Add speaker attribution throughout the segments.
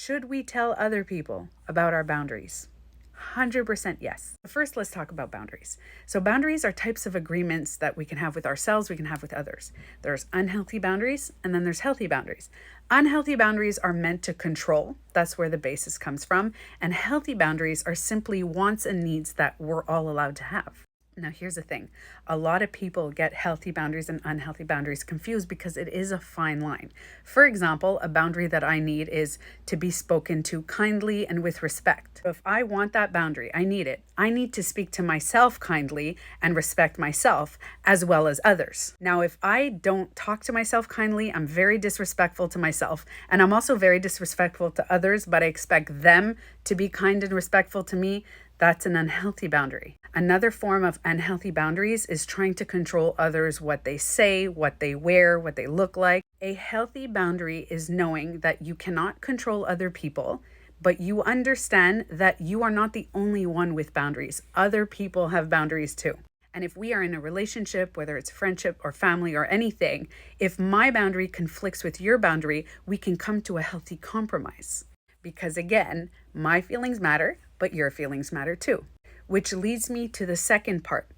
Speaker 1: Should we tell other people about our boundaries? 100% yes. First, let's talk about boundaries. So, boundaries are types of agreements that we can have with ourselves, we can have with others. There's unhealthy boundaries, and then there's healthy boundaries. Unhealthy boundaries are meant to control. That's where the basis comes from. And healthy boundaries are simply wants and needs that we're all allowed to have. Now, here's the thing. A lot of people get healthy boundaries and unhealthy boundaries confused because it is a fine line. For example, a boundary that I need is to be spoken to kindly and with respect. So if I want that boundary, I need it. I need to speak to myself kindly and respect myself as well as others. Now, if I don't talk to myself kindly, I'm very disrespectful to myself, and I'm also very disrespectful to others, but I expect them to be kind and respectful to me. That's an unhealthy boundary. Another form of unhealthy boundaries is trying to control others, what they say, what they wear, what they look like. A healthy boundary is knowing that you cannot control other people, but you understand that you are not the only one with boundaries. Other people have boundaries too. And if we are in a relationship, whether it's friendship or family or anything, if my boundary conflicts with your boundary, we can come to a healthy compromise. Because again, my feelings matter, but your feelings matter too. Which leads me to the second part.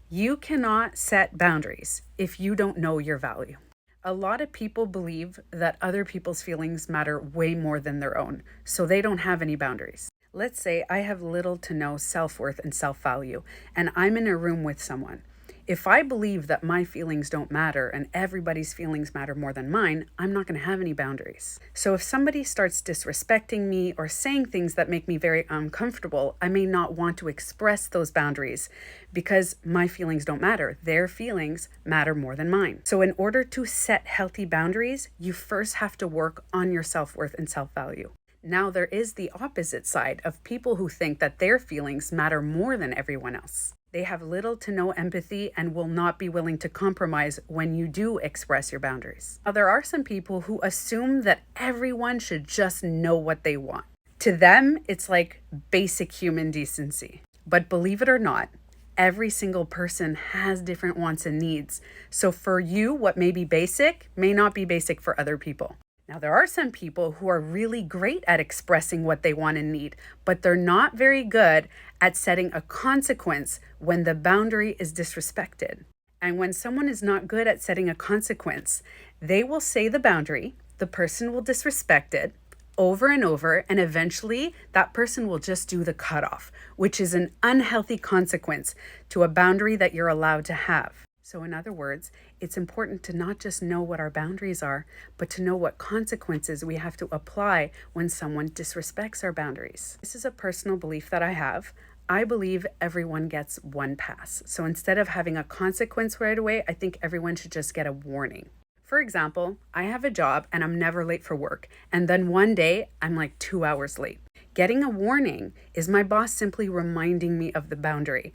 Speaker 1: You cannot set boundaries if you don't know your value. A lot of people believe that other people's feelings matter way more than their own, so they don't have any boundaries. Let's say I have little to no self-worth and self-value, and I'm in a room with someone. If I believe that my feelings don't matter and everybody's feelings matter more than mine, I'm not going to have any boundaries. So if somebody starts disrespecting me or saying things that make me very uncomfortable, I may not want to express those boundaries because my feelings don't matter. Their feelings matter more than mine. So in order to set healthy boundaries, you first have to work on your self-worth and self-value. Now there is the opposite side of people who think that their feelings matter more than everyone else. They have little to no empathy and will not be willing to compromise when you do express your boundaries. Now, there are some people who assume that everyone should just know what they want. To them, it's like basic human decency. But believe it or not, every single person has different wants and needs. So for you, what may be basic may not be basic for other people. Now, there are some people who are really great at expressing what they want and need, but they're not very good at setting a consequence when the boundary is disrespected. And when someone is not good at setting a consequence, they will say the boundary, the person will disrespect it over and over, and eventually that person will just do the cutoff, which is an unhealthy consequence to a boundary that you're allowed to have. So in other words, it's important to not just know what our boundaries are, but to know what consequences we have to apply when someone disrespects our boundaries. This is a personal belief that I have. I believe everyone gets one pass. So instead of having a consequence right away, I think everyone should just get a warning. For example, I have a job and I'm never late for work. And then one day I'm like 2 hours late. Getting a warning is my boss simply reminding me of the boundary.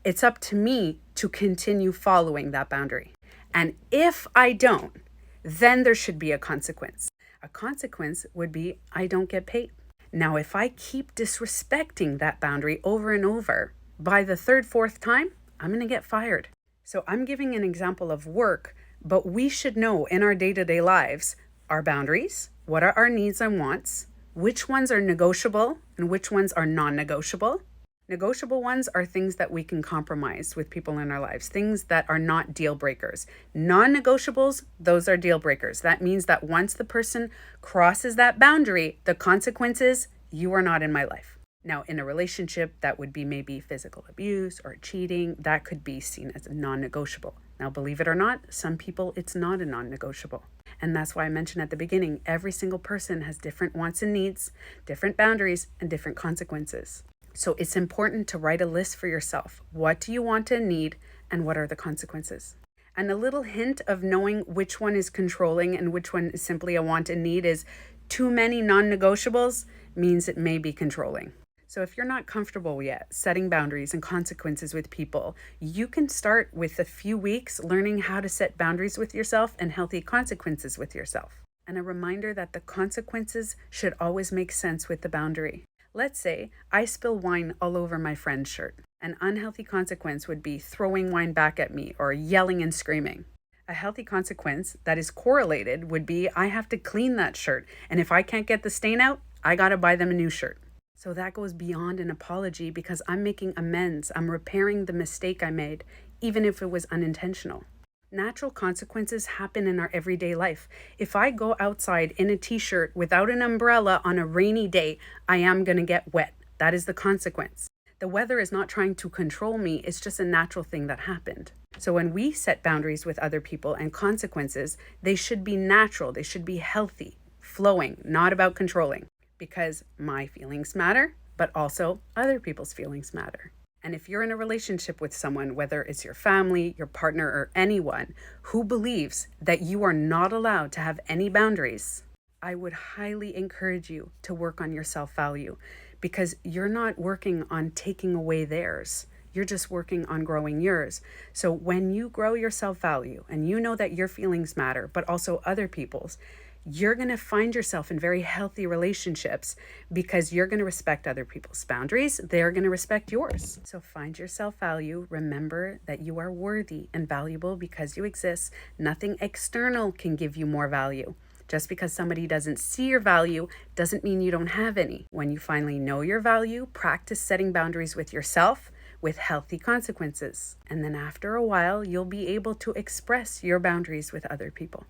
Speaker 1: It's up to me to continue following that boundary. And if I don't, then there should be a consequence. A consequence would be I don't get paid. Now, if I keep disrespecting that boundary over and over, by the third, fourth time, I'm going to get fired. So I'm giving an example of work, but we should know in our day-to-day lives our boundaries, what are our needs and wants, which ones are negotiable and which ones are non-negotiable. Negotiable ones are things that we can compromise with people in our lives, things that are not deal breakers. Non-negotiables, those are deal breakers. That means that once the person crosses that boundary, the consequences, you are not in my life. Now, in a relationship, that would be maybe physical abuse or cheating. That could be seen as a non-negotiable. Now, believe it or not, some people, it's not a non-negotiable. And that's why I mentioned at the beginning, every single person has different wants and needs, different boundaries, and different consequences. So it's important to write a list for yourself. What do you want and need, and what are the consequences? And a little hint of knowing which one is controlling and which one is simply a want and need is too many non-negotiables means it may be controlling. So if you're not comfortable yet setting boundaries and consequences with people, you can start with a few weeks learning how to set boundaries with yourself and healthy consequences with yourself. And a reminder that the consequences should always make sense with the boundary. Let's say I spill wine all over my friend's shirt. An unhealthy consequence would be throwing wine back at me or yelling and screaming. A healthy consequence that is correlated would be I have to clean that shirt. And if I can't get the stain out, I got to buy them a new shirt. So that goes beyond an apology because I'm making amends. I'm repairing the mistake I made, even if it was unintentional. Natural consequences happen in our everyday life. If I go outside in a t-shirt without an umbrella on a rainy day, I am going to get wet. That is the consequence. The weather is not trying to control me. It's just a natural thing that happened. So when we set boundaries with other people and consequences, they should be natural. They should be healthy, flowing, not about controlling, because my feelings matter, but also other people's feelings matter. And if you're in a relationship with someone, whether it's your family, your partner, or anyone who believes that you are not allowed to have any boundaries, I would highly encourage you to work on your self-value, because you're not working on taking away theirs. You're just working on growing yours. So when you grow your self-value and you know that your feelings matter, but also other people's, you're going to find yourself in very healthy relationships because you're going to respect other people's boundaries. They're going to respect yours. So find your self-value. Remember that you are worthy and valuable because you exist. Nothing external can give you more value. Just because somebody doesn't see your value doesn't mean you don't have any. When you finally know your value, practice setting boundaries with yourself with healthy consequences. And then after a while, you'll be able to express your boundaries with other people,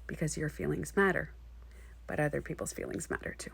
Speaker 1: because your feelings matter, but other people's feelings matter too.